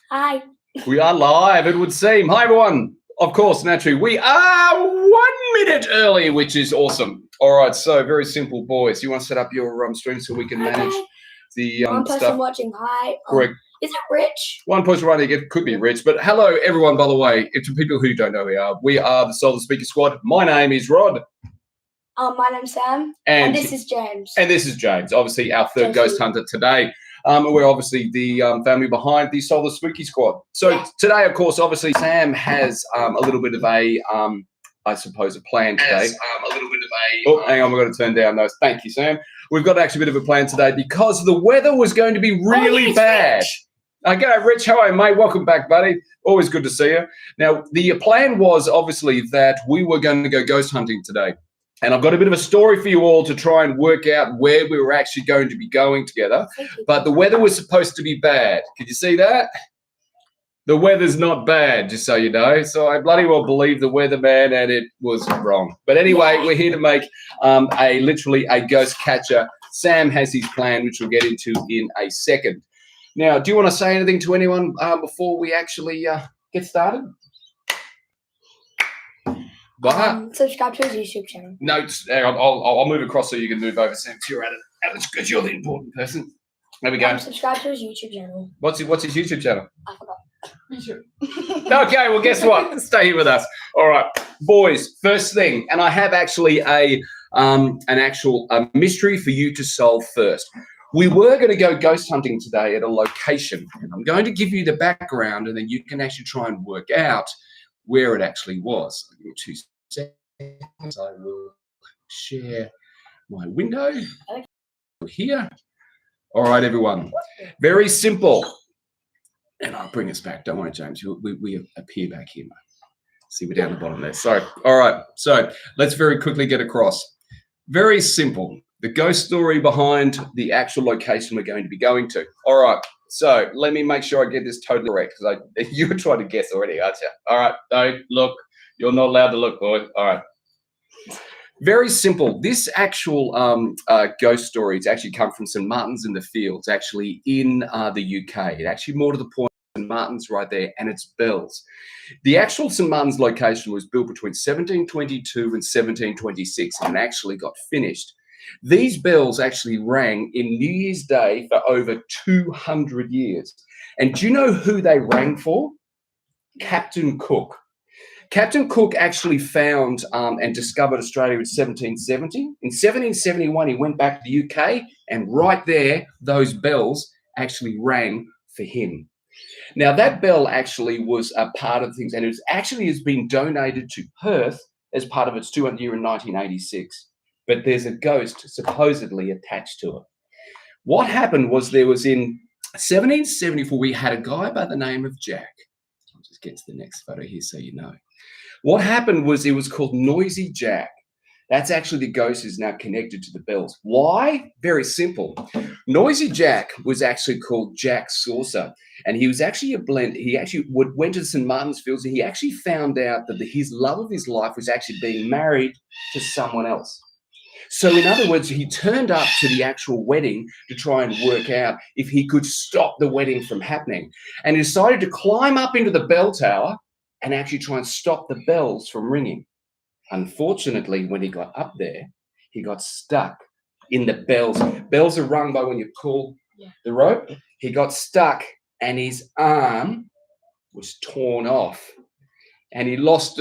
Hi. We are live, it would seem. Hi, everyone. Of course, naturally, we are 1 minute early, which is awesome. All right, so very simple, boys. You want to set up your stream so we can manage the One person stuff? watching. Hi. Correct. Is it Rich? One person running it could be Rich, but hello, everyone, by the way. To people who don't know who we are the Solar Speaker Squad. My name is Rod. My name's Sam. And this is James. And this is James, obviously our third ghost hunter today. We're obviously the family behind the Solar Spooky Squad. So today, of course, obviously Sam has a little bit of a, I suppose, a plan today. Oh, hang on, we've got to turn down those. Thank you, Sam. We've got actually a bit of a plan today because the weather was going to be really bad. Rich. Okay, Rich, how are you, mate? Welcome back, buddy. Always good to see you. Now, the plan was obviously that we were going to go ghost hunting today. And I've got a bit of a story for you all to try and work out where we were actually going to be going together. But the weather was supposed to be bad. Could you see that? The weather's not bad, just so you know. So I bloody well believe the weatherman, and it was wrong. But anyway, we're here to make literally a ghost catcher. Sam has his plan, which we'll get into in a second. Now, do you want to say anything to anyone before we actually get started? Subscribe to his YouTube channel. No, I'll move across so you can move over, Sam. You're at it. Because you're the important person. There we go. Subscribe to his YouTube channel. What's his YouTube channel? I forgot. Okay, well, guess what? Stay here with us. All right, boys. First thing, and I have actually an actual mystery for you to solve first. We were going to go ghost hunting today at a location, and I'm going to give you the background, and then you can actually try and work out where it actually was. I'll give you 2 seconds. I will share my window here. All right, everyone. Very simple. And I'll bring us back. Don't worry, James. We appear back here. See, we're down the bottom there. Sorry. All right. So let's very quickly get across. Very simple. The ghost story behind the actual location we're going to be going to. All right. So let me make sure I get this totally correct, because you were trying to guess already, aren't you? All right. Don't look. You're not allowed to look, boy. All right. Very simple. This actual ghost story, it's actually come from St. Martin's in the Fields, actually in the UK. It actually more to the point, St. Martin's right there, and it's bells. The actual St. Martin's location was built between 1722 and 1726 and actually got finished. These bells actually rang in New Year's Day for over 200 years. And do you know who they rang for? Captain Cook. Captain Cook actually found and discovered Australia in 1770. In 1771, he went back to the UK, and right there, those bells actually rang for him. Now, that bell actually was a part of things, and it actually has been donated to Perth as part of its 200th year in 1986. But there's a ghost supposedly attached to it. What happened was there was in 1774, we had a guy by the name of Jack. I'll just get to the next photo here so you know. What happened was it was called Noisy Jack. That's actually the ghost is now connected to the bells. Why? Very simple. Noisy Jack was actually called Jack Saucer, and he was actually a blend. He actually went to St. Martin's Fields, and he actually found out that his love of his life was actually being married to someone else. So in other words, he turned up to the actual wedding to try and work out if he could stop the wedding from happening. And he decided to climb up into the bell tower and actually try and stop the bells from ringing. Unfortunately, when he got up there, he got stuck in the bells. Bells are rung by when you pull the rope. He got stuck and his arm was torn off. And he lost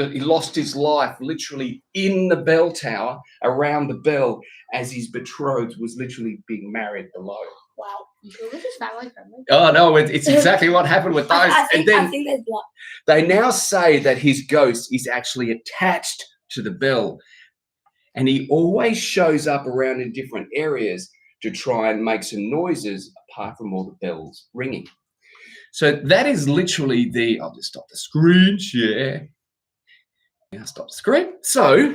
his life literally in the bell tower around the bell as his betrothed was literally being married below. Wow. This is family friendly. Oh, no, it's exactly what happened with those. I think there's blood. They now say that his ghost is actually attached to the bell. And he always shows up around in different areas to try and make some noises apart from all the bells ringing. So that is literally I'll just stop the screen share. Now stop the screen. So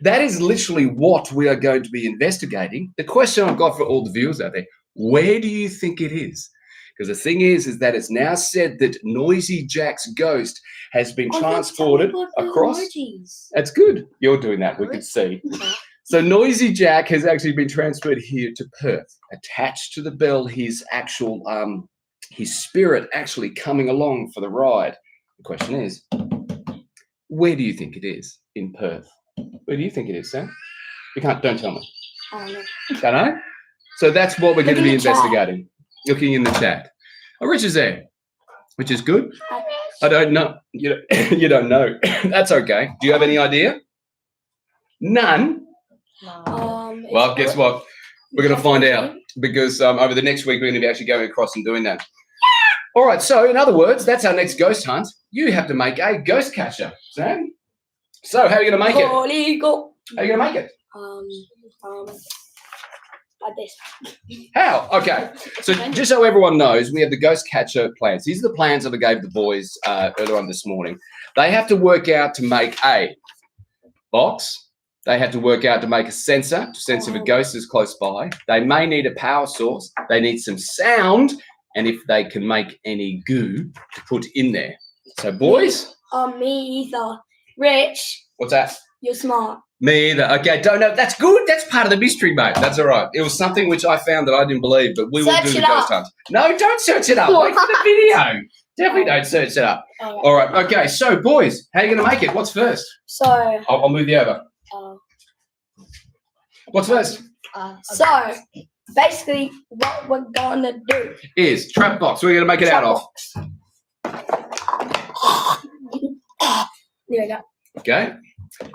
that is literally what we are going to be investigating. The question I've got for all the viewers out there, where do you think it is? Because the thing is that it's now said that Noisy Jack's ghost has been transported across. That's good. You're doing that, we can see. So Noisy Jack has actually been transferred here to Perth. Attached to the bell, his actual his spirit actually coming along for the ride. The question is, where do you think it is in Perth? Where do you think it is, Sam? Don't tell me. I don't know. Don't know? So that's what we're going to be Looking in the chat. investigating. Looking in the chat. Oh, Rich is there, which is good. I don't know. You don't know. That's okay. Do you have any idea? None? Well, guess what? We're going to find out because over the next week, we're going to be actually going across and doing that. All right. So, in other words, that's our next ghost hunt. You have to make a ghost catcher, Sam. So, how are you going to make it? How are you going to make it? Like this. How? Okay. So, just so everyone knows, we have the ghost catcher plans. These are the plans that I gave the boys earlier on this morning. They have to work out to make a box. They have to work out to make a sensor to sense if a ghost is close by. They may need a power source. They need some sound, and if they can make any goo to put in there. So, boys. Me either. Rich. What's that? You're smart. Me either. Okay, don't know. That's good. That's part of the mystery, mate. That's all right. It was something which I found that I didn't believe, but we will do the ghost hunt. No, don't search it up. Wait for the video. Definitely don't search it up. Okay. All right. Okay. So, boys, how are you going to make it? What's first? So. I'll move you over. What's first? So, basically, what we're gonna do is trap box. We're going to make it out of. There we go. Okay.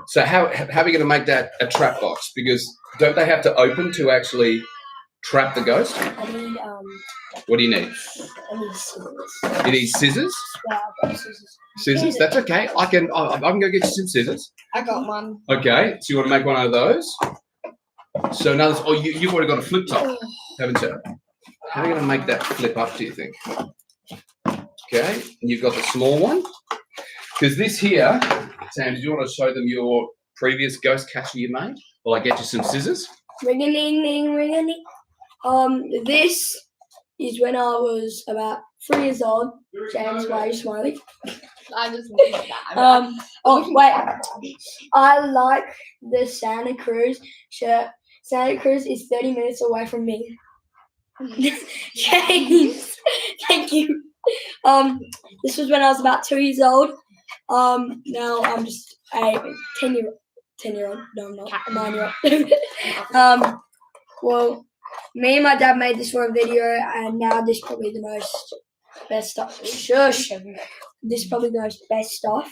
So how are we going to make that a trap box? Because don't they have to open to actually trap the ghost? I need What do you need? I need scissors. You need scissors? Yeah, I've got scissors. Scissors? That's okay. I can go get you some scissors. I got one. Okay. So you want to make one of those? So now, you've already got a flip top, haven't you? How are you going to make that flip up, do you think? Okay. And you've got the small one. Because this here, Sam, do you want to show them your previous ghost catcher you made? Will I get you some scissors? Ring-a-ling-ling, ring-a-ling. This is when I was about 3 years old. James, why are you smiling? I just wanted that. Oh, wait. I like the Santa Cruz shirt. Santa Cruz is 30 minutes away from me. James, thank you. This was when I was about 2 years old. Now I'm just a 10-year-old. No, I'm not. A 9-year-old. Well, me and my dad made this for a video, and now this is probably the best stuff. Shush. This is probably the most best stuff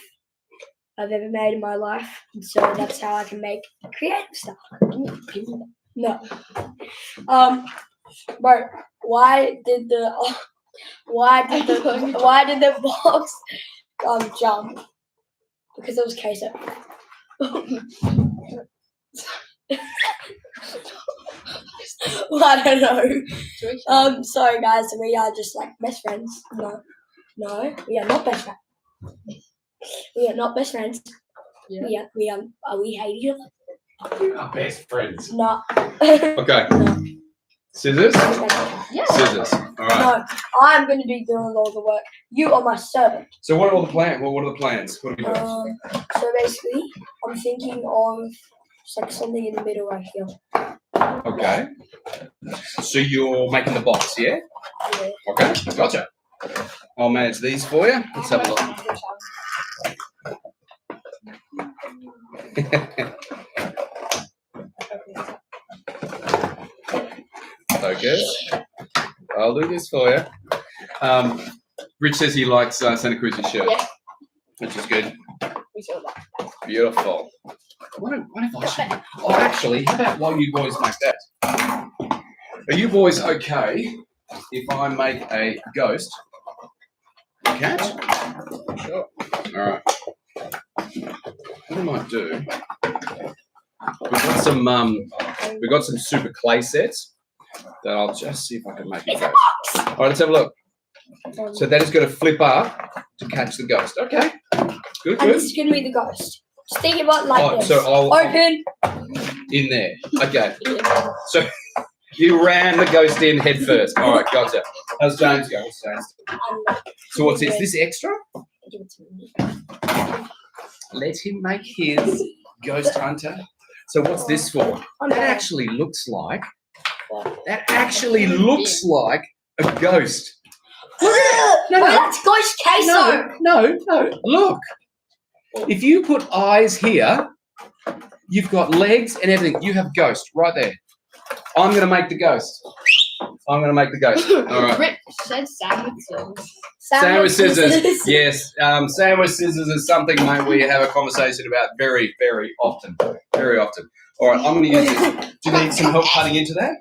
I've ever made in my life. And so that's how I can make creative stuff. No. Bro, why did the box jump? Because it was queso. Well, I don't know. Sorry guys, we are just like best friends. No, we are not best friends. We are not best friends. Yeah. We hate each other. We are best friends. No. Okay. No. Scissors? Yeah. Scissors. All right. No, I'm going to be doing all the work. You are my servant. So what are all the plans? What are the plans? What are we doing? So basically, I'm thinking of just like something in the middle right here. Okay. So you're making the box, yeah? Yeah. Okay. Gotcha. I'll manage these for you. Let's have a look. Focus. I'll do this for you. Rich says he likes Santa Cruz's shirt, which is good. We saw that. Beautiful. What if I should? Oh, actually, how about while you boys make that? Are you boys okay if I make a ghost cat? Sure. All right. What I might do? We've got some super clay sets that I'll just see if I can make it ghost. All right, let's have a look. So that is going to flip up to catch the ghost. Okay. Good. And this is going to be the ghost. Just think about it like this. So I'll open. In there. Okay. So you ran the ghost in head first. All right, gotcha. How's James going? So what's this? Is this extra? Give it to me. Let him make his ghost hunter. So what's this for? That actually looks like a ghost. No, Wait, that's ghost queso. No. Look. If you put eyes here, you've got legs and everything. You have ghost right there. I'm going to make the ghost. All right. Rick said sandwiches. Sandwich scissors. Yes. Sandwich scissors is something, mate, we have a conversation about very, very often. Very often. All right, I'm going to use this. Do you need some help cutting into that?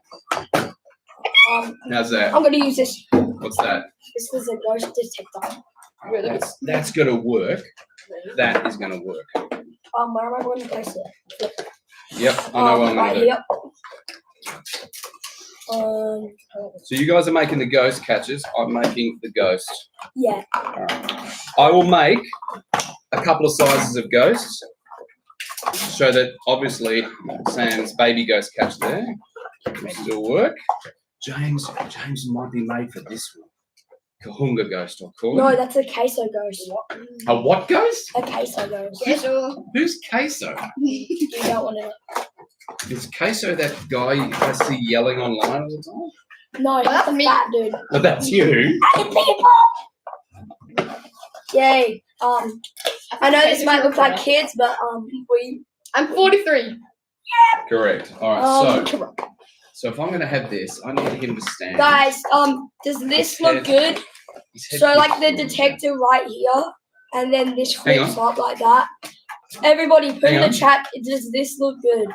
How's that? I'm going to use this. What's that? This is a ghost detector. Really? That's going to work. That is going to work. Where am I going to place it? Yep, I know what I'm going to do. Here. So you guys are making the ghost catches. I'm making the ghost. Yeah. Right. I will make a couple of sizes of ghosts so that obviously Sam's baby ghost catch there will still work. James might be made for this one. Kahunga ghost, I'll call No, it. that's a queso ghost. A what ghost? A queso ghost. Queso. Who's Queso? You don't want to. Is Queso that guy I see yelling online all the time? No, that's me. fat dude. Oh, that's you. Hey, people! Yay. I know this might look like kids, but I'm 43. Correct. All right. So if I'm going to have this, I need him to stand. guys, does this look good? So like the detector right here, and then this flips up like that. Everybody, put in the chat. Does this look good?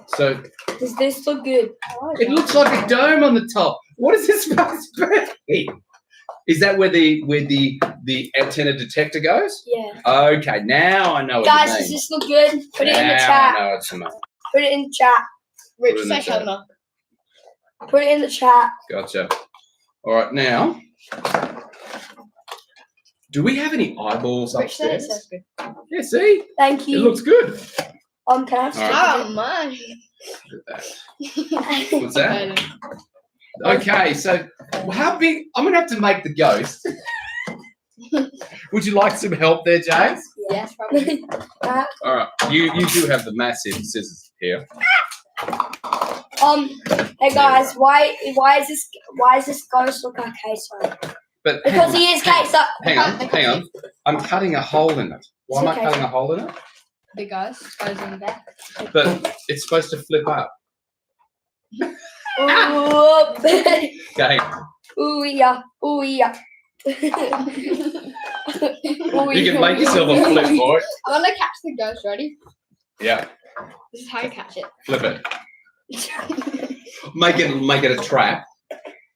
So Does this look good? it looks like a dome on the top. What is this supposed to be? Is that where the antenna detector goes? Yeah. Okay, now I know what Guys, you mean. does this look good? Put it in the Now chat. I know what you mean. Put it in the chat. Rich, Put it in the say chat. Helena. Put it in the chat. Gotcha. All right, now, do we have any eyeballs Rich said it upstairs? says good. Yeah, see? Thank you. It looks good. Can I have All Oh, my. Look at that. What's that? Okay, so how big? I'm going to have to make the ghost. Would you like some help there, James? Yes, probably. All right, you do have the massive scissors here. Hey guys, why is this ghost look like queso? But Because he is queso. hang on. I'm cutting a hole in it. Why am I Okay. cutting a hole in it? The ghost goes in there. But it's supposed to flip up. Ooh. Okay. Ooh yeah. Ooh yeah. You can make yourself a flip, boy. I want to catch the ghost. Ready? Yeah. This is how you catch it. Flip it. Make it a trap.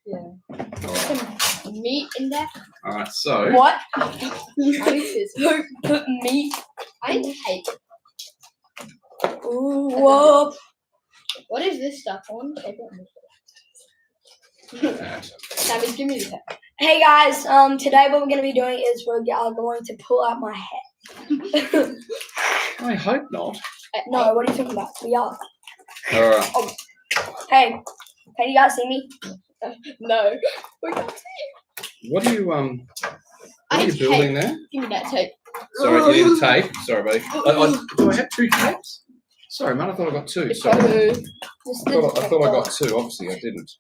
Yeah. All right. Some meat in there. All right. So What? I need scissors. Who put meat? I need tape. Ooh, whoa. What is this stuff? I want to tape it. Sammy, give me the tape. Hey guys, today what we're gonna be doing is we're going to pull out my hair. I hope not. No, what are you talking about? We are. All right. Hey, can you guys see me? No. We can't see What are you What I are you need building tape. there? Give me that tape. Sorry, you need a tape. Sorry, buddy. Do I have two tapes? Sorry, man. I thought I got two. It's Sorry. so- I thought I got two. Obviously, I didn't.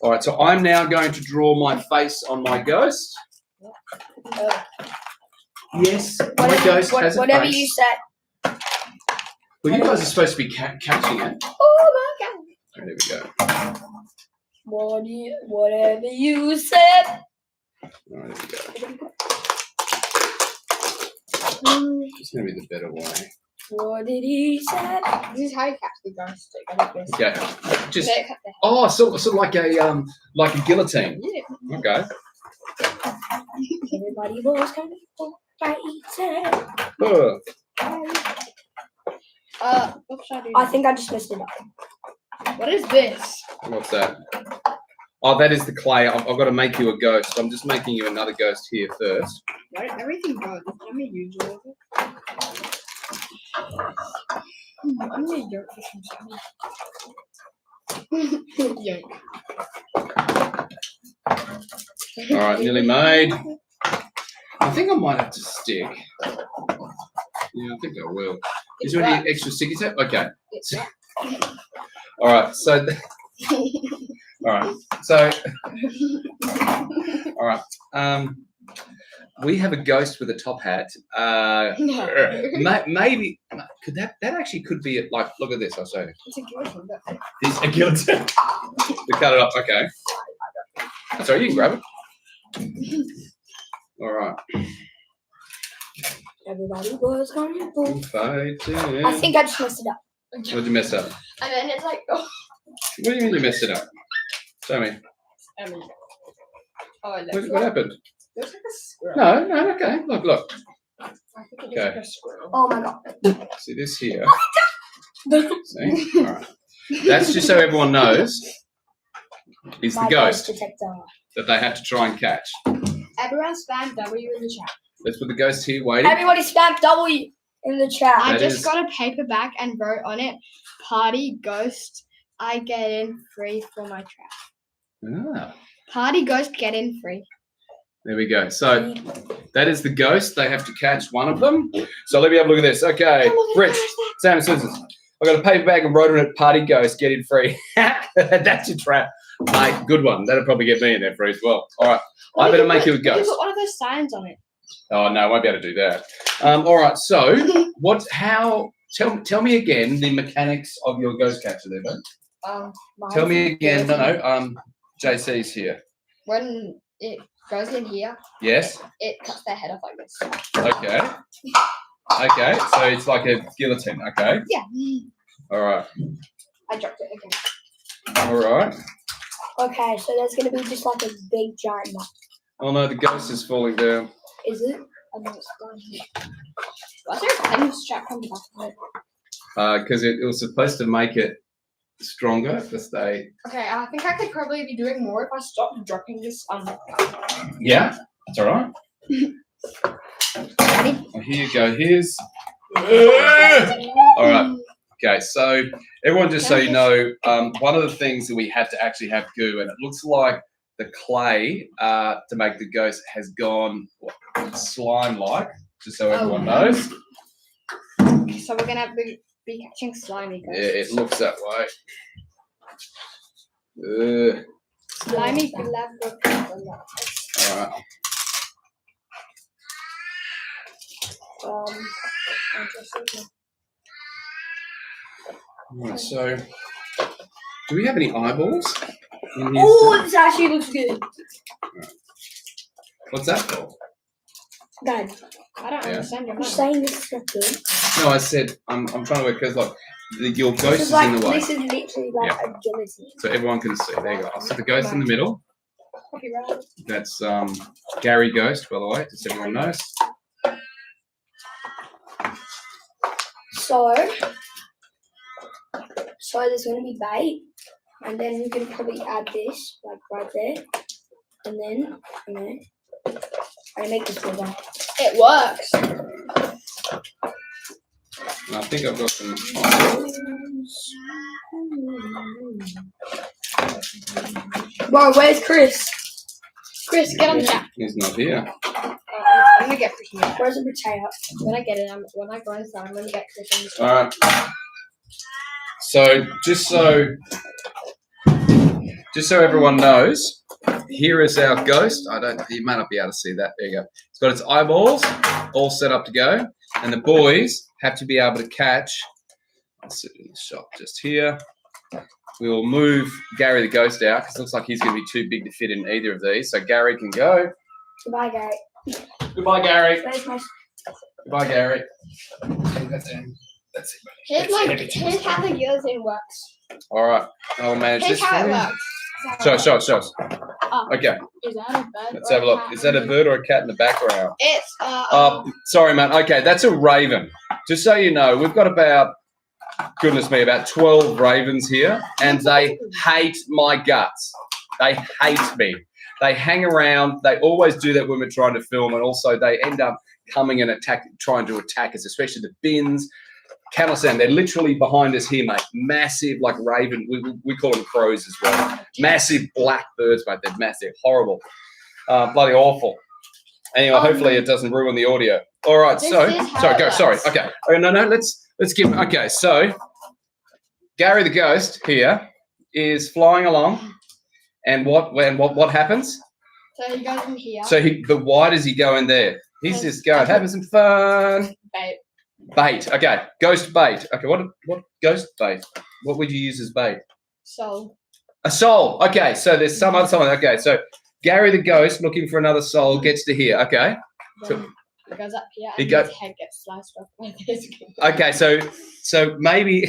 All right. So I'm now going to draw my face on my ghost. Yes, my ghost has a whatever face. you said. Well, you guys are supposed to be catching it. Oh my god. There we go. Whatever you said. All right, there we go. It's going to be the better way. What did he say? This is how you catch the ghost. Take out this. Okay. Just Better cut the oh, sort of like a guillotine. Yeah. Okay. Everybody was kind of fighting. Oh, What should I do? I think I just messed it up. What is this? what's that? Oh, that is the clay. I've got to make you a ghost. I'm just making you another ghost here first. Why did everything go? Let me use it. I'm gonna yoke this one. Yoke. All right, nearly made. I think I might have to stick. Yeah, I think I will. Is there any extra sticky tape? Okay. It's that. All right. So. All right. So. All right. We have a ghost with a top hat. Maybe could that actually could be it. Like, look at this. I'll show you. It's a guillotine. But... It's a guillotine. To cut it up. Okay. Sorry, you can grab it. All right. Everybody was coming for. Fighting. I think I just messed it up. What did you mess up? And then it's like, oh. What do you mean you messed it up? Show me. Oh, What happened? Looks like a squirrel. No, okay. Look. I think it looks Okay. like a squirrel. Oh my god. See this here. See? All right. That's just so everyone knows. Is the My ghost detector. that they have to try and catch. Everyone spam W in the chat. Let's put the ghost here waiting. Everybody spam W in the chat. I That just is- got a paperback and wrote on it, "Party ghost, I get in free for my trap." Ah, Party ghost, get in free. there we go. So that is the ghost. They have to catch one of them. So let me have a look at this. Okay, Rich, Sam and Susan. I got a paper bag and wrote on it, "Party ghost, get in free." That's your trap, mate. Good one. That'll probably get me in there free as well. All right, I better make you a You ghost. put one of those signs on it. Oh no, I won't be able to do that. All right. So what? How? Tell me again the mechanics of your ghost catcher, there, bud. Tell me again. No. JC's here. When it goes in here, Yes. it cuts their head off like this. Okay. Okay. So it's like a guillotine. Okay. Yeah. All right. I dropped it again. All right. Okay, so there's gonna be just like a big giant nut. Oh no, the ghost is falling down. Is it? And then it's gone here. Why is there a pen strap on the back of it? Because it was supposed to make it stronger to stay. Okay, I think I could probably be doing more if I stopped dropping this. Yeah. That's all right. Ready? Well, here you go. Here's. All right. Okay, so everyone, just so you know, one of the things that we had to actually have goo, and it looks like the clay to make the ghost has gone slime-like, just so everyone knows. So we're gonna be catching slimy Yeah, ghosts. it looks that way. Slimy glove. All right. All right, so do we have any eyeballs in here? Oh, this actually looks good. What's that for? Dad, I don't Yeah. understand your you're mind. saying this is not good. No, I said I'm trying to work because like your ghost This is is like in the way, this is literally like a guillotine. so everyone can see. There you go. I'll set the ghost in the middle. Copyright. That's Gary Ghost, by the way, just so everyone knows. So there's gonna be bait, and then we're gonna probably add this like right there, and then I make this bigger. It works. And I think I've got some. Bro, where's Chris? Chris, get on the chat. He's not here. I'm gonna get Chris in the chat. Where's the potato? When I get it, when I go inside, I'm gonna get Chris in the chat. All right. So just so everyone knows, here is our ghost. You may not be able to see that. There you go. It's got its eyeballs all set up to go, and the boys have to be able to catch. I'll sit in the shop just here. We will move Gary the ghost out because it looks like he's going to be too big to fit in either of these. So Gary can go. Goodbye, Gary. Goodbye, Gary. Where's my? Goodbye, Gary. That's it. That's it, buddy. Here's how the guillotine works. All right. I'll manage Here's this how for it you. works. Show us. Oh, Okay, is that a bird? let's or have a look. cat? Is that a bird or a cat in the background? It's Sorry, man. Okay, that's a raven. Just so you know, we've got about 12 ravens here, and they hate my guts. They hate me. They hang around. They always do that when we're trying to film, and also they end up coming and trying to attack us, especially the bins. Cannot stand. They're literally behind us here, mate. Massive, like raven. We call them crows as well. Massive black birds, mate. They're massive. Horrible. Bloody awful. Anyway, hopefully it doesn't ruin the audio. All right. This So, is how sorry. it Go. works. Sorry. Okay. Oh, no. Let's give. Okay. So, Gary the ghost here is flying along, and what happens? So he goes in here. But why does he go in there? He's just going, having some fun. Bait. Bait. Okay. Ghost bait. Okay. What ghost bait? What would you use as bait? Soul. A soul. Okay. So there's some other someone. Okay. So Gary the ghost looking for another soul gets to here. Okay. Then he goes up here He and go- his head gets sliced off by this. Okay. So maybe,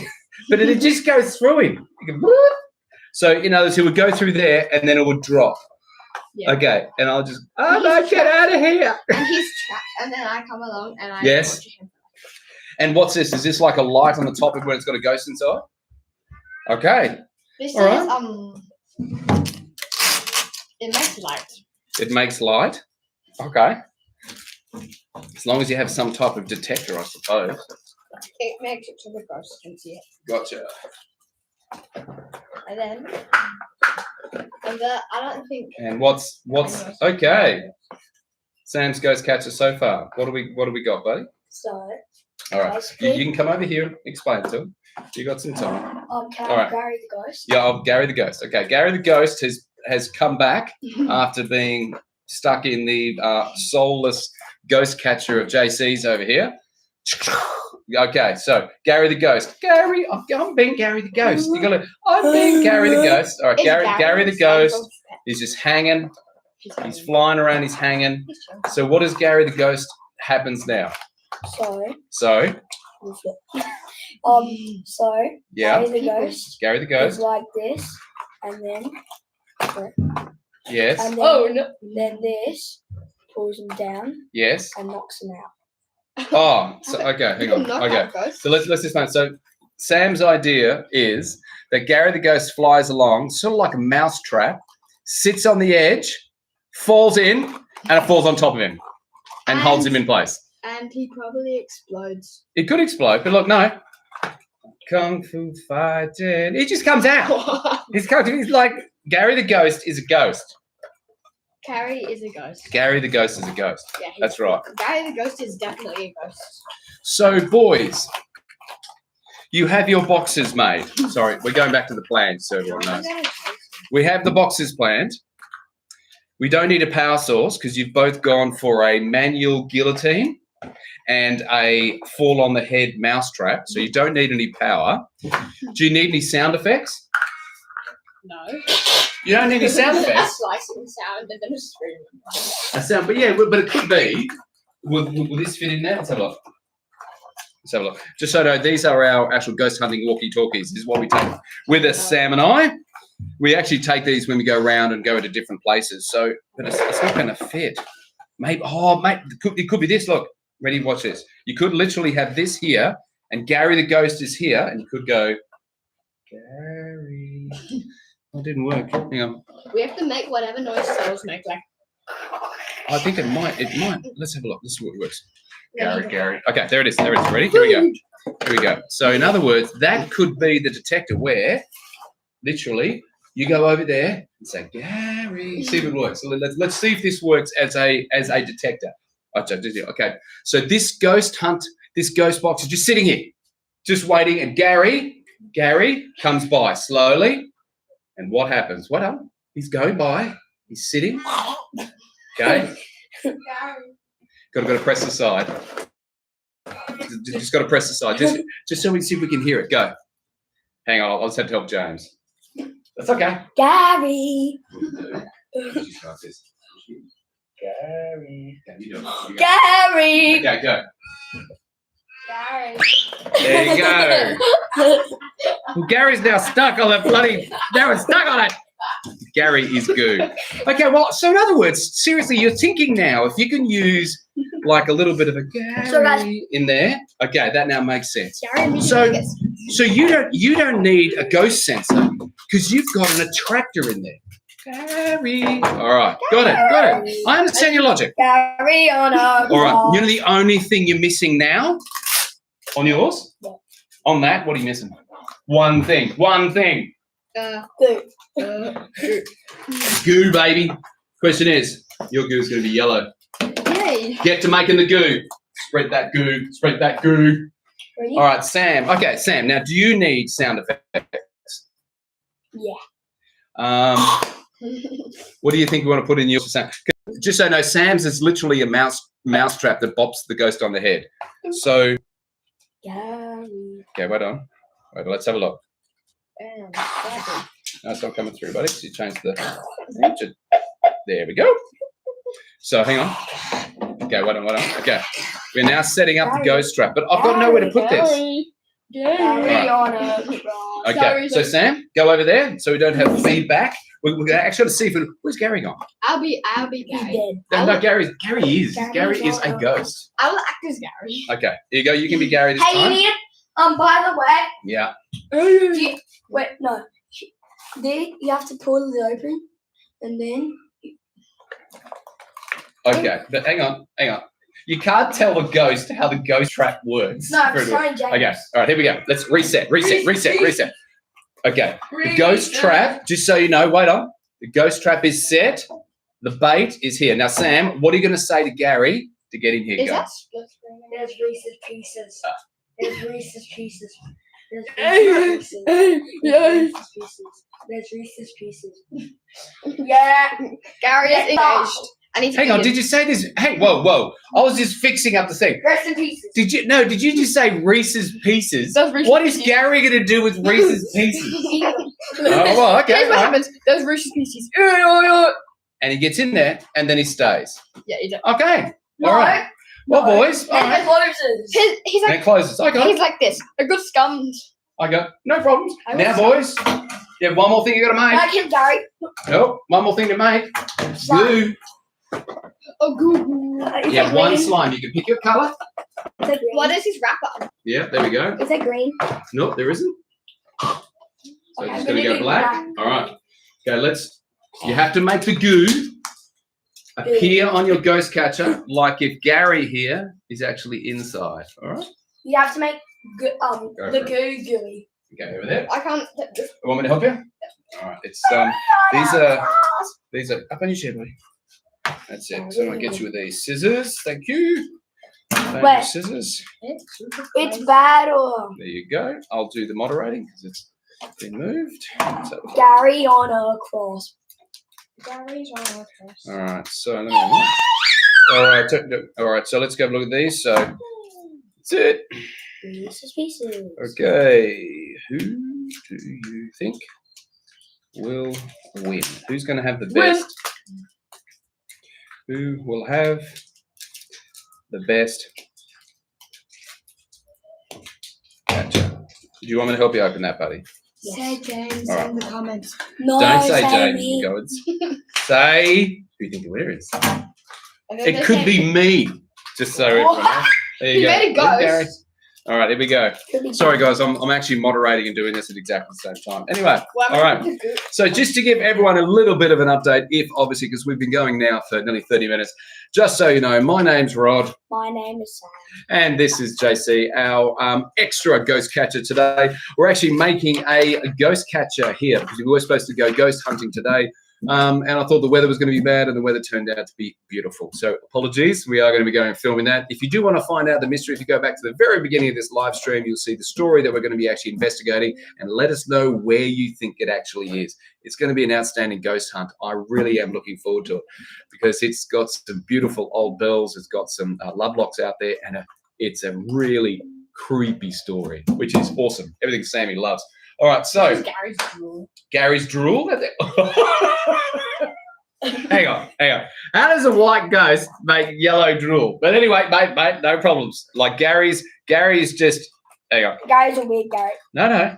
but it just goes through him. You can, whoop. So in other words, he would go through there and then it would drop. Yeah. Okay. And I'll just, oh no, get out of here. And he's trapped. And then I come along and I Yes. torture him. And what's this? Is this like a light on the top of when it's got a ghost inside? Okay. This All is it makes light. It makes light. Okay. As long as you have some type of detector, I suppose. It makes it so the ghost can see it. Gotcha. And then I don't think And what's okay? Sam's ghost catcher so far. What do we got, buddy? So, All right. You can come over here and explain it to him. You got some time. can All right. Gary the ghost? Yeah, Gary the ghost. Okay, Gary the ghost has come back after being stuck in the soulless ghost catcher of JC's over here. Okay, so Gary the ghost. Gary, I'm being Gary the ghost. You gotta. I'm being Gary the ghost. All right, Gary the ghost is just hanging. He's flying around. He's hanging. So what does Gary the ghost happens now? So, Yeah, Gary the ghost Gary the is ghost. like this, and then Yes, and then, Oh no! then this pulls him down yes. and knocks him out. Oh, so okay, hang on. Knock Okay, out ghost. so let's explain. So Sam's idea is that Gary the ghost flies along, sort of like a mouse trap, sits on the edge, falls in, and it falls on top of him and holds him in place. And he probably explodes. It could explode, but look, no. Kung Fu fighting. He just comes out. He's like Gary the ghost is a ghost. Gary is a ghost. Gary the ghost is a ghost. Yeah, That's right. Gary the ghost is definitely a ghost. So, boys, you have your boxes made. Sorry, we're going back to the plan, so everyone knows. We have the boxes planned. We don't need a power source because you've both gone for a manual guillotine and a fall on the head mousetrap, so you don't need any power. Do you need any sound effects? No. You don't need any sound A effects. slicing sound and then a scream. A sound, but it could be. Will this fit in there? Let's have a look. Let's have a look. Just so you know, these are our actual ghost hunting walkie-talkies. This is what we take with us, Sam and I. We actually take these when we go around and go to different places. So, but it's not going to fit. Maybe. Oh, mate, it could be this. Look, ready? Watch this. You could literally have this here, and Gary the ghost is here, and you could go, Gary. Oh, it didn't work. Hang on. We have to make whatever noise cells make, like. I think it might. It might. Let's have a look. This is what works. Gary. Okay, there it is. There it is. Ready? Here we go. Here we go. So, in other words, that could be the detector where, literally, you go over there and say, Gary. See if it works. So let's see if this works as a detector. Okay. So this ghost box is just sitting here, just waiting, and Gary comes by slowly. And what happens? What happens? He's going by. He's sitting. Okay. Got to press the side. Just got to press the side. Just so we see if we can hear it. Go. Hang on. I'll just have to help James. That's okay. Gary. Gary. Okay, you do it. Gary. Okay, go. Gary. There you go. Well, Gary's now stuck on that bloody. Now it's stuck on it. Gary is goo. Okay, well, so in other words, seriously, you're thinking now if you can use like a little bit of a Gary in there. Okay, that now makes sense. So you don't need a ghost sensor because you've got an attractor in there. Gary. All right, got it. I understand your logic. Gary on a. All right, you know the only thing you're missing now on yours? Yeah. On that, what are you missing? One thing. Goo, baby. Question is, your goo is going to be yellow. Yay. Get to making the goo. Spread that goo. Ready? All right, Sam. Okay, Sam. Now, do you need sound effects? Yeah. What do you think we want to put in yours, Sam? Just so you know, Sam's is literally a mouse trap that bops the ghost on the head. So, Gary. okay, wait on. Wait, let's have a look. Damn. No, it's not coming through, buddy. So you change the. There we go. So hang on. Okay, wait on. Okay, we're now setting up the ghost trap, but I've got nowhere to put this. Gary on a cross. Okay, so Sam, go over there so we don't have feedback. We're actually going to see if where's Gary gone. I'll be He's Gary. dead. No, Gary is a ghost. I will act as Gary. Okay, here you go. You can be Gary this Hey, time. idiot. By the way, Yeah. wait, no. There, you have to pull it open, and then. Okay, but hang on. You can't tell a ghost how the ghost trap works. No, I'm sorry, James. Okay, all right, here we go. Let's reset. Okay, the ghost trap, just so you know, wait on. The ghost trap is set. The bait is here. Now, Sam, what are you going to say to Gary to get him here? Is Go. that split screen? There's Reese's Pieces. There's Reese's Pieces. There's Reese's Pieces. There's Reese's Pieces. Yeah. Gary is engaged. I need to Hang on, did you say this? Hey, whoa. I was just fixing up the thing. Rest in pieces. Did you just say Reese's Pieces? That's Reese's What is Pieces. Gary going to do with Reese's Pieces? Oh, well, okay. Here's what right. happens. There's Reese's Pieces. And he gets in there, and then he stays. Yeah, he does. Okay. No. All right. Well, boys. All And right. it closes. He's And like it closes. I got he's it. like this. A good scum. I got no problems. I Now, was- boys. You have one more thing you got to make. Like him, Gary. Nope. One more thing to make. Slime. Glue. Oh, good. Is Yeah, that one green? slime. You can pick your colour. Is that green? What is his wrapper? Yeah, there we go. Is that green? Nope, there isn't. So Okay, just I'm going to gonna go do black. black. All right. Okay, you have to make the goo appear on your ghost catcher like if Gary here is actually inside. All right. You have to make Go the for goo gooey. Okay, over there. I can't. You want me to help you? All right. It's these are up on your chair, buddy. That's it. So I'm gonna get you with these scissors. Thank you. Thank you, Wait. scissors. It's bad or There you go. I'll do the moderating because it's been moved. So, Gary on a cross. Gary's on our cross. all right. So let me. All right. So let's go have a look at these. So that's it. Reese's Pieces. Okay. Who do you think will win? Who's going to have the best? Who will have the best catcher? Do you want me to help you open that, buddy? Say James All right. in the comments. No, Don't say Sammy. James, gods. Say who you think the winner is. And then It they could say- be me. Just so everyone knows. There you He go. made a There's Gary. ghost. All right, here we go. Could be Sorry, guys, I'm actually moderating and doing this at exactly the same time. Anyway, all right. So just to give everyone a little bit of an update, if obviously, because we've been going now for nearly 30 minutes, just so you know, my name's Rod, My name is Sam. and this is JC, our extra ghost catcher today. We're actually making a ghost catcher here because we were supposed to go ghost hunting today. And I thought the weather was going to be bad, and the weather turned out to be beautiful. So apologies, we are going to be going and filming that. If you do want to find out the mystery, if you go back to the very beginning of this live stream, you'll see the story that we're going to be actually investigating, and let us know where you think it actually is. It's going to be an outstanding ghost hunt. I really am looking forward to it because it's got some beautiful old bells. It's got some love locks out there, and it's a really creepy story, which is awesome. Everything Sammy loves. All right, so Gary's drool. Gary's drool. Hang on. How does a white ghost make yellow drool? But anyway, mate, no problems. Like Gary's just. Hang on. Gary's a weird Gary. No.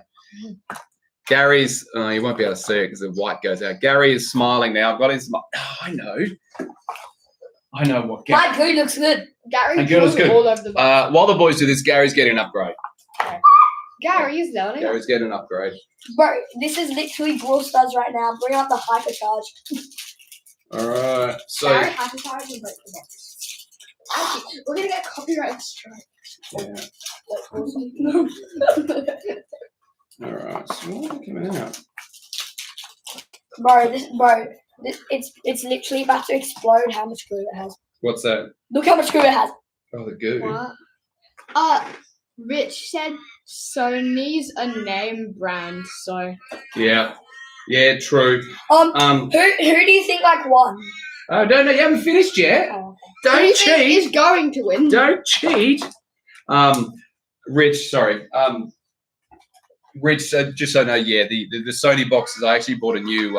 Gary's. You won't be able to see it because the white goes out. Gary is smiling now. I've got his smile. Oh, I know what. My goo looks good. Gary And good is drooled good. all over the box. While the boys do this, Gary's getting an upgrade. Gary is learning. Gary's getting an upgrade. Bro, this is literally Brawl Stars right now. Bring up the hypercharge. All right. So. Gary has to charge and break the box. Actually, we're gonna get copyright strike. Yeah. All right. So what are we coming out? It's literally about to explode how much glue it has. What's that? Look how much glue it has. Oh, the goo. What? Rich said Sony's a name brand, so Yeah. Yeah, true. Who do you think like won? Oh, no, you haven't finished yet. Oh, Who do you Don't think cheat. is going to win? Don't cheat. Rich, sorry. Rich, just so I know, yeah, the Sony boxes. I actually bought a new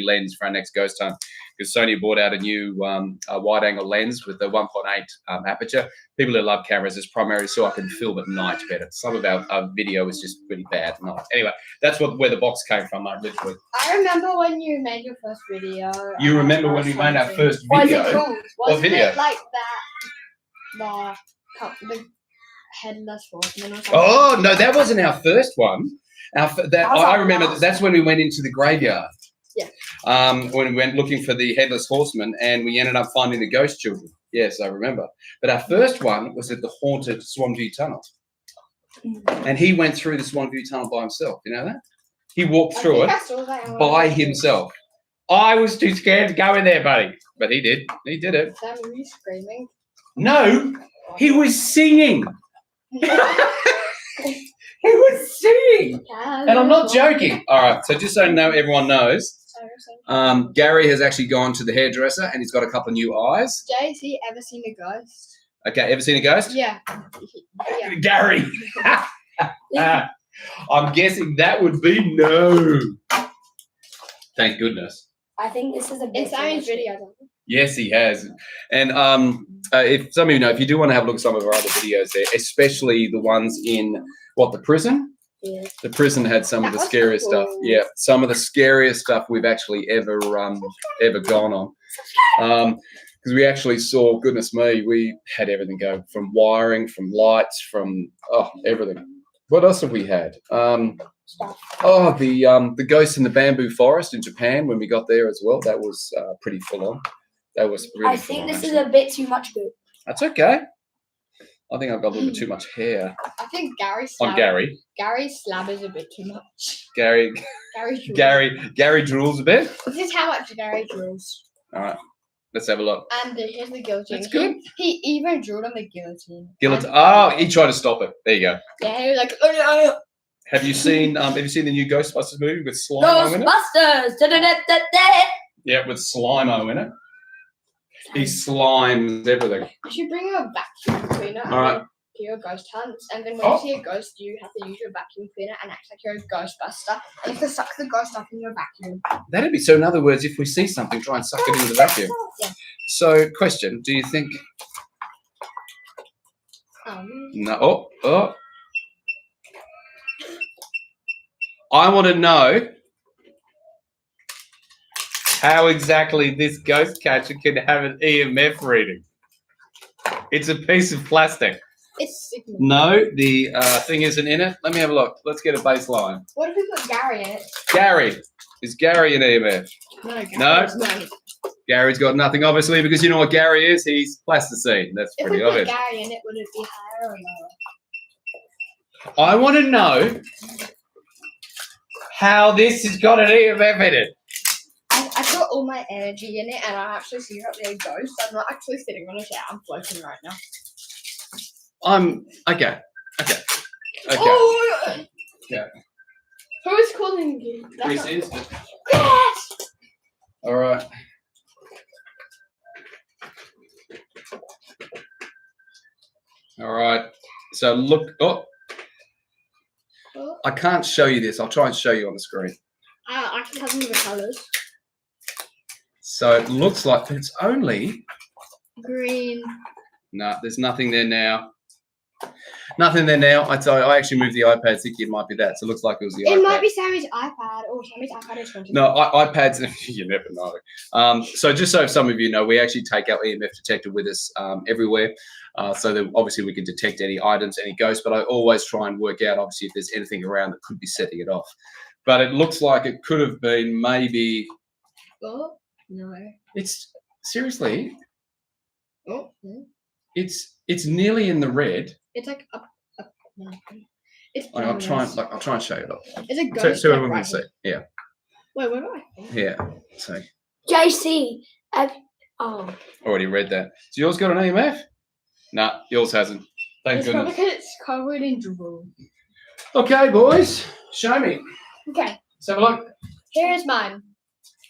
lens for our next ghost hunt because Sony brought out a new wide-angle lens with the 1.8 aperture. People who love cameras, it's primarily so I can film at night better. Some of our video is just really bad at night. Anyway, that's where the box came from, literally. I remember when you made your first video. You remember when we made our first Why is video? it called? What video? It like that? The headless horseman or something. Oh no, that wasn't our first one. I remember last that's when we went into the graveyard. Yeah. When we went looking for the headless horseman, and we ended up finding the ghost children. Yes, I remember. But our first one was at the haunted Swanview Tunnel, and he went through the Swanview Tunnel by himself. You know that? He walked through it by himself. I was too scared to go in there, buddy, but he did. He did it. Sam, were you screaming? No, he was singing. He was singing. And I'm not joking. All right, so just so everyone knows, Gary has actually gone to the hairdresser and he's got a couple of new eyes. JC, ever seen a ghost? Okay, ever seen a ghost? Yeah. Gary. I'm guessing that would be no. Thank goodness. I think this is a bit. It's Sammy's video. Yes, he has. And if some of you know, if you do want to have a look at some of our other videos there, especially the ones in the prison. Yeah. The prison had some of the scariest stuff. Yeah, some of the scariest stuff we've actually ever gone on. Because we actually saw, goodness me, we had everything go from wiring, from lights, from everything. What else have we had? The ghost in the bamboo forest in Japan when we got there as well. That was pretty full on. That was really. I think this is a bit too much good. That's okay. I think I've got a little bit too much hair. I think Gary's slab is a bit too much. Gary drools a bit. This is how much Gary drills. All right, let's have a look. And here's the guillotine. That's good. He even drilled on the guillotine. He tried to stop it. There you go. Yeah, he was like, oh no. Have you seen the new Ghostbusters movie with Slime-O in it? Ghostbusters! Yeah, with Slime-O in it. He slimes everything. You should bring a vacuum cleaner Alright. to your ghost hunts, and then when you see a ghost, you have to use your vacuum cleaner and act like you're a ghostbuster, and you have to suck the ghost up in your vacuum. That'd be so. In other words, if we see something, try and suck it into the vacuum. Yeah. So, question: do you think? No. Oh. I want to know how exactly this ghost catcher can have an EMF reading. It's a piece of plastic. It's sickening. No, the thing isn't in it. Let me have a look. Let's get a baseline. What if we put Gary in it? Gary. Is Gary an EMF? No. Gary's got nothing, obviously, because you know what Gary is? He's plasticine. That's If pretty we put obvious. Gary in it, would it be higher or lower? I want to know how this has got an EMF in it. I put all my energy in it, and I actually see up there a ghost. I'm not actually sitting on a chair. I'm floating right now. Okay. Oh! Yeah. Who is calling you? Chris Instant. Yes! All right. All right. So look. Oh, I can't show you this. I'll try and show you on the screen. I can tell them the colours. So it looks like it's only. Green. No, there's nothing there now. Nothing there now. I actually moved the iPad, thinking it might be that. So it looks like it was the iPad. It might be Sammy's iPad, or Sammy's iPad is 20. No, iPads, you never know. So just so some of you know, we actually take our EMF detector with us everywhere. So that obviously we can detect any items, any ghosts, but I always try and work out, obviously, if there's anything around that could be setting it off. But it looks like it could have been maybe... Oh, no. It's, seriously, Oh, no. it's nearly in the red. It's like up. No. It's I'll try and show you it. It's a ghost. So everyone can see. Yeah. Wait, where do I? Yeah. So. JC. Already read that. So yours got an EMF? Nah, yours hasn't. Thank It's goodness. probably because it's covered in drool. Okay, boys. Show me. Okay. Let's have a look. Here is mine.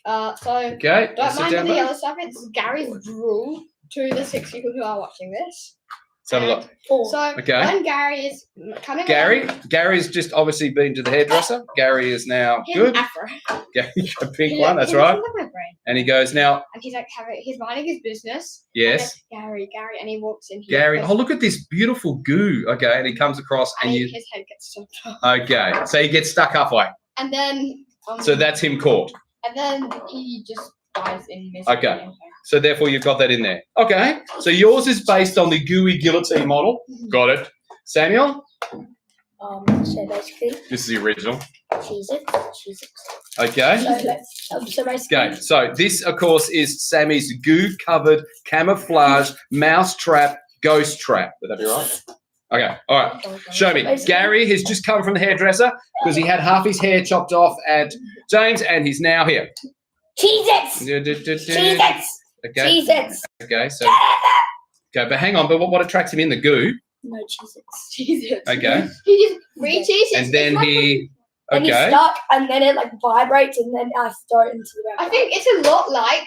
So Okay. don't sit mind down, the bud. yellow stuff. It's Gary's drool to the 6 people who are watching this. Let's have a look. 4. So Okay. when Gary is coming Gary's just obviously been to the hairdresser. Gary is now he has good. an afro. Gary, a pink He one, looks- that's he looks right. like my brain. And he goes, now, And he's like he's minding his business. yes, And then, Gary, and he walks in here. Gary. because- Oh, look at this beautiful goo. Okay, and he comes across and and you. his head gets stuck. Okay, so he gets stuck halfway. And then So that's him caught. and then he just dies in misery. Okay. So therefore you've got that in there. Okay, so yours is based on the gooey guillotine model. Got it. Samuel, So basically, this is the original. cheese it. Okay. So basically, Okay, so this, of course, is Sammy's goo-covered camouflage mouse trap ghost trap. Would that be right? Okay, all right. Show me. Gary has just come from the hairdresser because he had half his hair chopped off at James, and he's now here. Cheez-Its! Okay, Cheez-Its! okay, so okay, but hang on. But what attracts him in the goo? No Cheez-Its. Jesus. Okay, He just free cheese. and then he. And he's Okay, stuck, and then it like vibrates, and then I throw it into the I think it's a lot like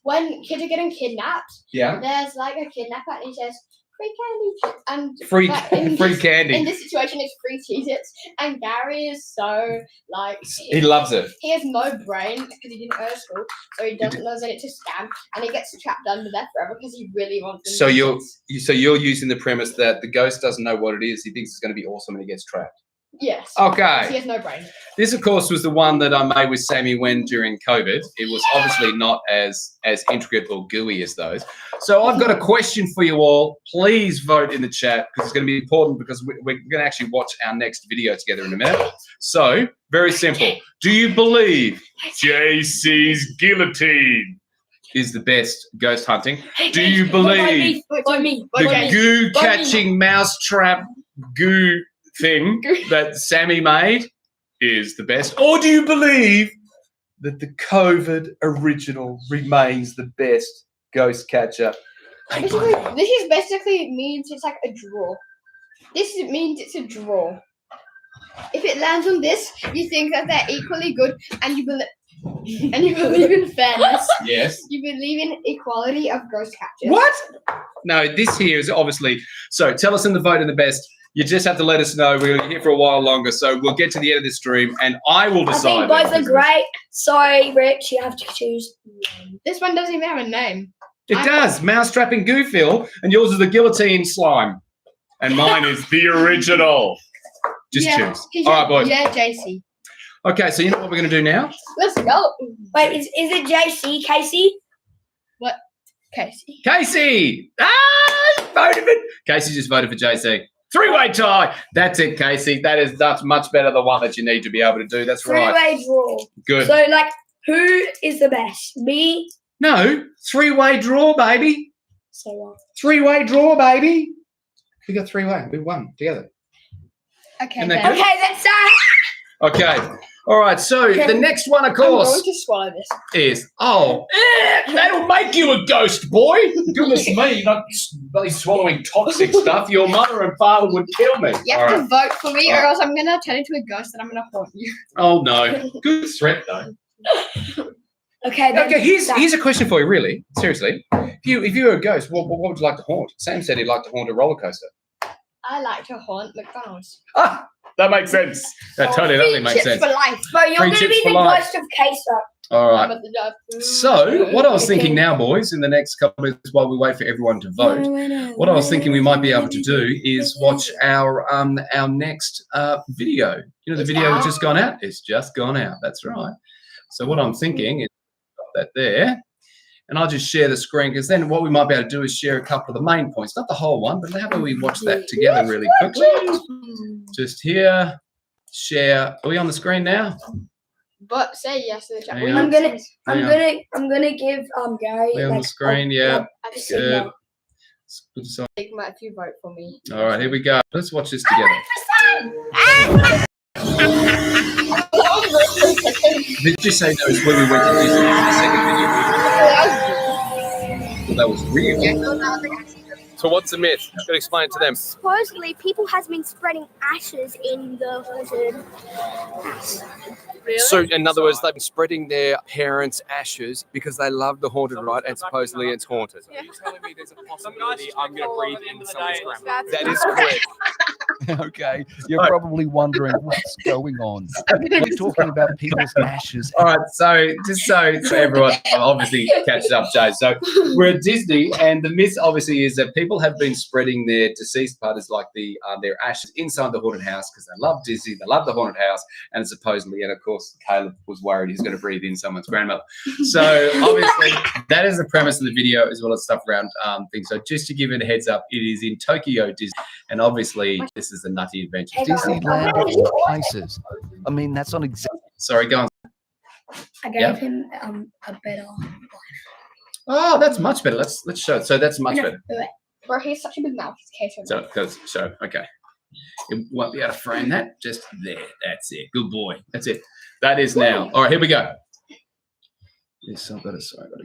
when kids are getting kidnapped. yeah. There's like a kidnapper, and he says free candy, and Free but in free this- candy. In this situation, it's free Cheez-Its, and Gary is so like He loves it. he has no brain because he didn't go to school, so he doesn't know that it's a scam, and he gets trapped under there forever because he really wants them. So Cheez-Its. So you're using the premise that the ghost doesn't know what it is. He thinks it's going to be awesome, and he gets trapped. Yes. He Okay. has no brain. This, of course, was the one that I made with Sammy when during COVID. It was obviously not as intricate or gooey as those. So I've got a question for you all. Please vote in the chat because it's going to be important because we're going to actually watch our next video together in a minute. So, very simple. Do you believe JC's guillotine is the best ghost hunting? Do you believe By me. the goo-catching mousetrap goo thing that Sammy made is the best? Or do you believe that the COVID original remains the best ghost catcher? This is basically means it's like a draw. Means it's a draw. If it lands on this, you think that they're equally good, and you believe in fairness. Yes. You believe in equality of ghost catchers. What? No, this here is obviously. So tell us in the vote in the best. You just have to let us know. We're going to be here for a while longer, so we'll get to the end of this stream, and I will I decide. think both are great. Sorry, Rich, you have to choose one. This one doesn't even have a name. It does. Mousetrap and Goofill, and yours is the guillotine slime, and mine is the original. Just choose. All right, boys. Yeah, JC. Okay, so you know what we're going to do now? Let's go. Wait, is it JC, Casey? Casey. Casey! Voted for Casey just voted for JC. Three-way tie. That's it, Casey. That's much better the one that you need to be able to do. That's right. Three-way draw. Good. So, like, who is the best? Me? No, three-way draw, baby. So what? Three-way draw, baby. We got three-way. We won together. Okay, And that then. good? Okay, that's that. Okay. All right. So the next one, of I'm going course, to swallow this. is that'll make you a ghost, boy. Goodness me, not bloody swallowing toxic stuff. Your mother and father would kill me. You All have right. to vote for me, or else I'm gonna turn into a ghost and I'm gonna haunt you. Oh no. Good threat though. Okay, then Okay, that. here's a question for you, really. Seriously. If you were a ghost, what would you like to haunt? Sam said he'd like to haunt a roller coaster. I like to haunt McDonald's. Ah, that makes sense. That totally makes Chips sense. for life. But you're Free going to chips be for the life. ghost of Queso. All right. I'm at the job. So, what I was thinking now, boys, in the next couple of minutes while we wait for everyone to vote, what I was thinking we might be able to do is watch our next video. You know, the video that's just gone out? It's just gone out. That's right. So, what I'm thinking is that there, and I'll just share the screen because then what we might be able to do is share a couple of the main points, not the whole one, but how about we watch that together really quickly? Just here, share. Are we on the screen now? But say yes to the chat. Hang I'm gonna, I'm Hang gonna give Gary. We're on like, the screen, yeah. I just Good. Good to think might if you vote for me. All right, here we go. Let's watch this together. Did you say that was when we went to Disney in the second video? Well, that was real. Yeah, no, I think So what's the myth? Gotta explain it to them. Supposedly, people has been spreading ashes in the haunted house. Really? So, in other words, they've been spreading their parents' ashes because they love the haunted ride, and supposedly it's haunted. Are you telling me there's a possibility I'm going to breathe into someone's grandma? That is correct. Okay, you're probably wondering what's going on. We're talking about people's ashes. All right, so just so everyone obviously catches up, Jay. So we're at Disney, and the myth obviously is that people have been spreading their deceased parties, like their ashes, inside the haunted house because they love Disney, they love the haunted house, and supposedly, and of course, Caleb was worried he's going to breathe in someone's grandmother. So obviously, that is the premise of the video, as well as stuff around things. So just to give it a heads up, it is in Tokyo, Disney, and obviously this is a nutty adventure. Disneyland of all places. I mean, that's not exactly. Sorry, go on. I gave Yep. him a better. Oh, that's much better. Let's show it. So that's much better. Bro, he has such a big mouth. His case So okay. It won't be able to frame that. Just there. That's it. Good boy. That's it. That is now. All right, here we go. Yes, I've got to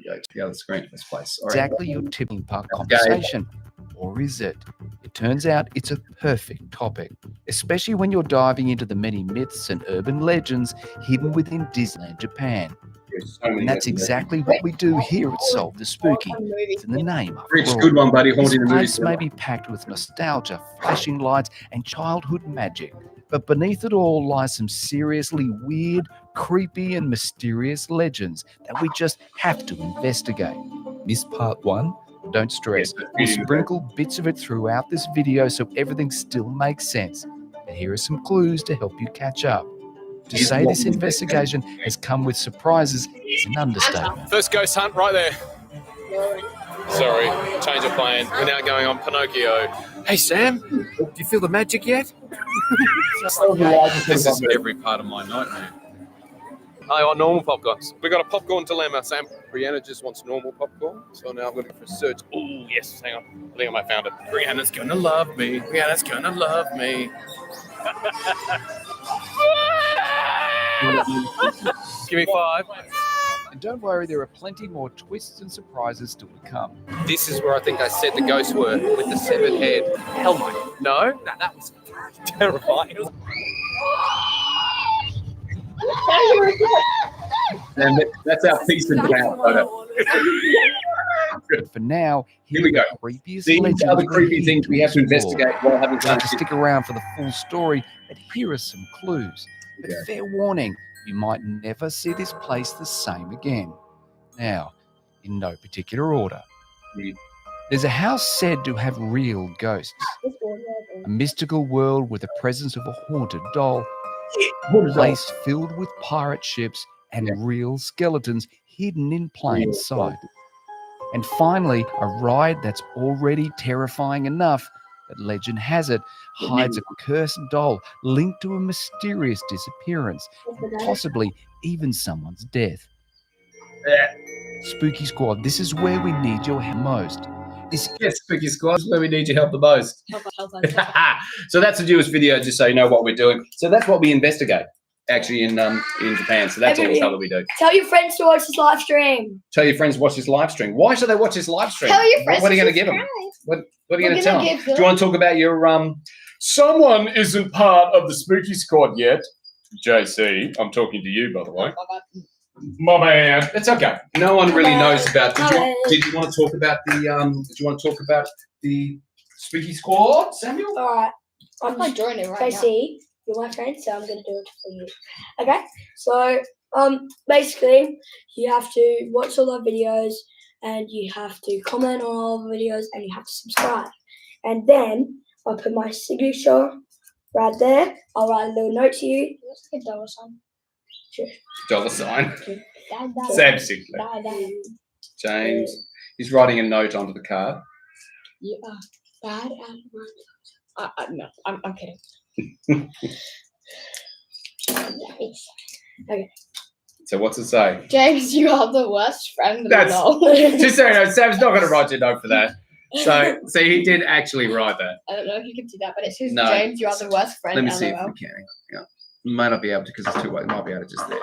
go to the other screen. Let's play. Sorry. Exactly your tipping park conversation. Or is it? It turns out it's a perfect topic, especially when you're diving into the many myths and urban legends hidden within Disneyland Japan. There's so many And that's lessons exactly what we do here at Solve the Spooky. It's in the name of there. Rich, good one, buddy. Haunting the This movies. place may be packed with nostalgia, flashing lights, and childhood magic, but beneath it all lies some seriously weird, creepy, and mysterious legends that we just have to investigate. Miss part one? Don't stress. We'll sprinkle bits of it throughout this video so everything still makes sense. And here are some clues to help you catch up. To say this investigation has come with surprises is an understatement. First ghost hunt right there. Sorry, change of plan. We're now going on Pinocchio. Hey, Sam, do you feel the magic yet? This is every part of my nightmare. I want normal popcorn. We got a popcorn dilemma, Sam. Brianna just wants normal popcorn, so now I'm looking for a search. Oh, yes, hang on. I think I might have found it. Brianna's gonna love me. Brianna's gonna love me. Give me 5. And don't worry, there are plenty more twists and surprises still to come. This is where I think I said the ghosts were, with the severed head. Hell no. No? Nah, that was terrifying. And that's our peace and cloud photo. For now, Here we go. are the creepiest These legends are the we're creepy here things we have to explore. investigate while having You'll fun. have to stick around for the full story, but here are some clues. But Okay. fair warning, you might never see this place the same again. Now, in no particular order. Mm. There's a house said to have real ghosts, a mystical world with the presence of a haunted doll, a place filled with pirate ships and real skeletons hidden in plain Real sight. And finally, a ride that's already terrifying enough that legend has it hides a cursed doll linked to a mysterious disappearance, and possibly even someone's death. Spooky Squad, this is where we need your help most. Yes, Spooky Squad, is where we need your help the most. So that's the newest video, just so you know what we're doing. So that's what we investigate, actually, in Japan. So that's all the stuff that we do. Tell your friends to watch this live stream. Tell your friends to watch this live stream. Why should they watch this live stream? Tell your friends. What are you to going to give them? subscribe. What are you We're going to tell gonna them? give Do you want to talk about your someone isn't part of the Spooky Squad yet? JC, I'm talking to you, by the way. My man. It's okay. No one really knows about. Did you want to talk about the? Did you want to talk about the Spooky Squad, Samuel? All right. I'm not joining right now. Tracy, you're my friend, so I'm gonna do it for you. Okay. So basically, you have to watch all our videos, and you have to comment on all the videos, and you have to subscribe. And then I'll put my signature right there. I'll write a little note to you. Looks like a dollar sign. Sure. Dollar sign. Dad. Sam Sinclair. Dad. James. He's writing a note onto the card. You are bad at work. No, I'm kidding. Okay. So what's it say? James, you are the worst friend. That's- Lol. Just so you know, Sam's not going to write you a note for that. So he did actually write that. I don't know if you can see that, but it says, No. James, you are the worst friend. Let me see if LOL. we can. Yeah. May not be able to because it's too late. Might be able to just there.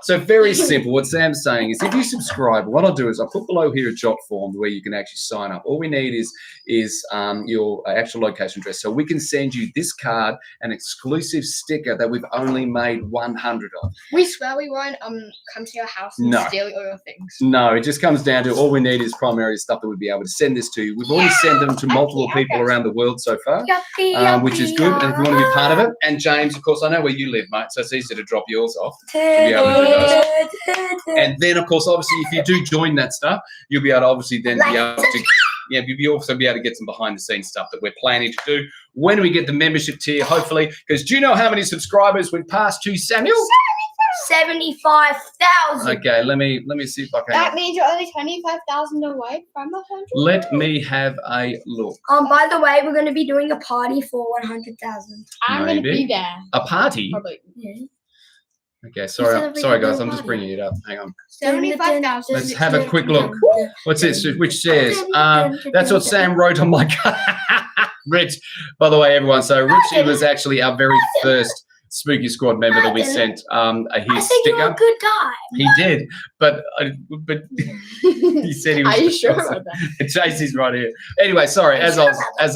So very simple. What Sam's saying is if you subscribe, what I'll do is I'll put below here a jot form where you can actually sign up. All we need is your actual location address. So we can send you this card, an exclusive sticker that we've only made 100 of. We swear we won't come to your house and No. steal all your things. No, it just comes down to all we need is primarily stuff that we'd be able to send this to you. We've already sent them to multiple people around the world so far, which is good. And if you want to be part of it, and James, of course, I know where you live, mate, so it's easy to drop yours off. be able to do And then, of course, obviously, if you do join that stuff, you'll be able to obviously then be able to, you'll also be able to get some behind-the-scenes stuff that we're planning to do when we get the membership tier, hopefully. Because do you know how many subscribers we've passed to, Samuel? 75,000. Okay, let me see if I can. That means you're only 25,000 away from 100. Let me have a look. By the way, we're going to be doing a party for 100,000. I'm going to Maybe. be there. A party? Probably. Yeah. Okay, Instead sorry, of a guys. little I'm just party. bringing it up. Hang on. 75,000. Let's have a quick look. What's this? Which says? That's what Sam wrote on my card. Rich, by the way, everyone. So Richie was actually our very first Spooky Squad member that we sent I his said you're sticker. a good guy. He did, but he said he was. Are you sure about that? JC's right here. Anyway, sorry. As I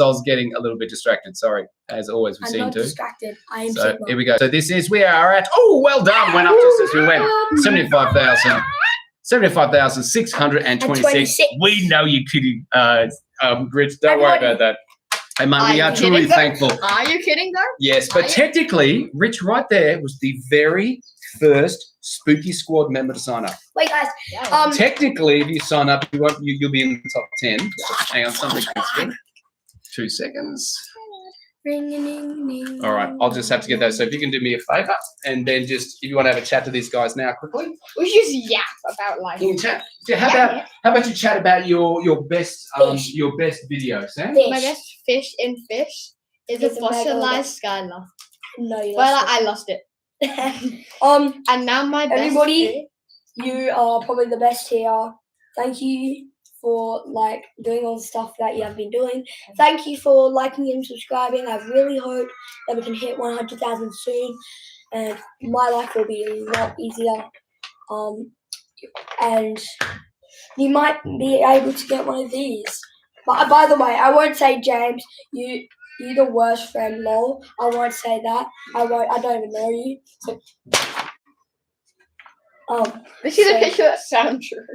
was getting a little bit distracted. Sorry. As always, we I'm seem not to. distracted. I am So Sigma. here we go. So this is we are at. Oh, well done. Went up just as we went. 75,626. 26. We know you're kidding, Rich. Don't worry about that. Hey, mate, we Are are you truly kidding, though? thankful. Are you kidding, though? Yes, but technically, Rich right there was the very first Spooky Squad member to sign up. Wait, guys. Technically, if you sign up, you'll be in the top 10. Hang on, something. 2 seconds. Ring-a-ning-ning. All right, I'll just have to get those. So if you can do me a favour, and then just if you want to have a chat to these guys now quickly, We should just yap about life. can you chat? Yeah, how about you chat about your best video, Sam? Fish. My best fish in fish is a It's a fossilized skylar. No, you Well, lost I lost it. it. And now my best Everybody- fish- You are probably the best here. Thank you for doing all the stuff that you have been doing. Thank you for liking and subscribing. I really hope that we can hit 100,000 soon, and my life will be a lot easier. And you might be able to get one of these. But by the way, I won't say James. You're the worst friend, lol. I won't say that. I don't even know you. So, This is so- a picture that sounds true.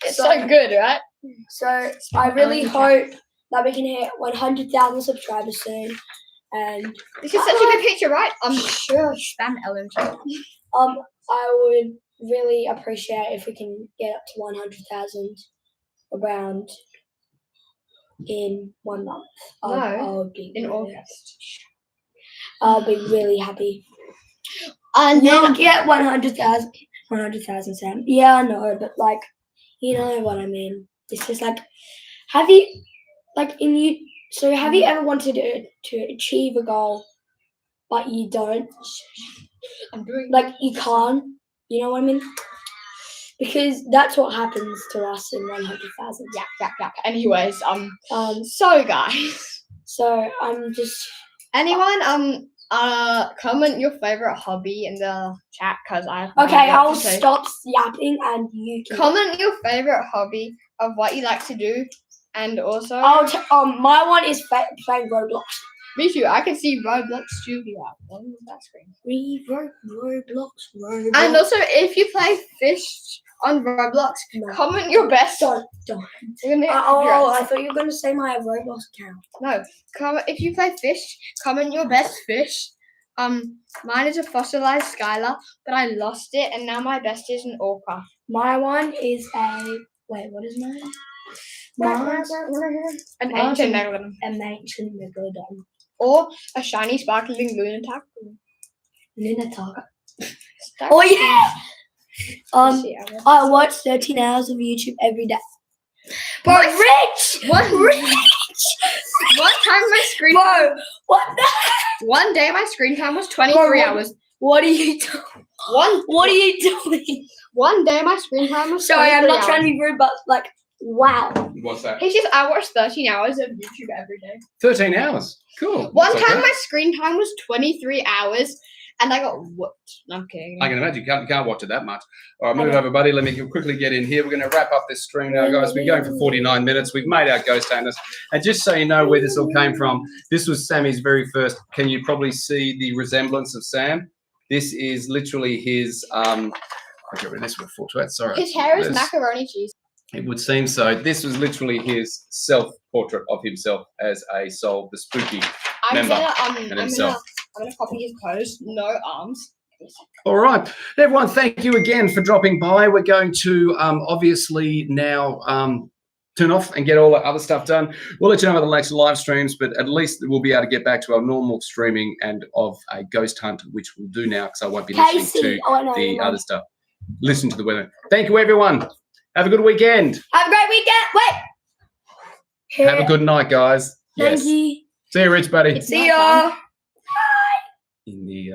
It's so- so good, right? So I really hope that we can hit 100,000 subscribers soon, and This is such a good picture, right? I'm sure spam Ellen. I would really appreciate if we can get up to 100,000 around in 1 month. No, I'll be in really- August. I'll be really happy. And You'll then get 100,000. 100,000, Sam. Yeah, I know, but you know what I mean. It's just have you ever wanted to achieve a goal, but you don't? I'm doing You can't. You know what I mean? Because that's what happens to us in 100,000. yeah. Anyways, So guys, I'm just. anyone comment your favorite hobby in the chat because I Okay, I'll stop yapping and you can. Comment your favorite hobby of what you like to do, and also My one is playing Roblox. me too. I can see Roblox Studio on that screen. Roblox. And also, if you play fish on Roblox, comment your best. Don't. You're gonna- I thought you were gonna say my Roblox account. No, comment if you play fish. Comment your best fish. Mine is a fossilized skylar, but I lost it, and now my best is an orca. My one is what is mine? Mine's An Mine's ancient an- megalodon, an ancient megalodon. or a shiny sparkling lunatic. Lunatic. Oh yeah. I watch 13 hours of YouTube every day. Bro, Rich! One time my screen. Bro, what the? One day my screen time was 23 Bro, hours. What are you doing? What are you doing? One day my screen time was. Sorry, I'm 23 not trying to be rude, but Wow. What's that? It's just I watch 13 hours of YouTube every day. 13 hours. Cool. One That's time okay. my screen time was 23 hours and I got whooped. No, I'm kidding. I can imagine you can't watch it that much. All right, I move know. over, buddy. Let me quickly get in here. We're going to wrap up this stream now, guys. We're going for 49 minutes. We've made our ghost hunters. And just so you know where this all came from, this was Sammy's very first. Can you probably see the resemblance of Sam? This is literally his. I'll get rid of this with full to it. Sorry. His hair is This- macaroni cheese. It would seem so. This was literally his self-portrait of himself as a soul, the spooky I'm member gonna and himself. I'm gonna copy his pose. No arms. All right, everyone, thank you again for dropping by. We're going to obviously now turn off and get all that other stuff done. We'll let you know about the next live streams, but at least we'll be able to get back to our normal streaming and of a ghost hunt, which we'll do now because I won't be listening Casey. to Oh, no, the no. other stuff. Listen to the weather. Thank you, everyone. Have a good weekend. Have a great weekend. Wait. Have a good night, guys. Thank you. See you, Rich, buddy. It's See nighttime. ya. In the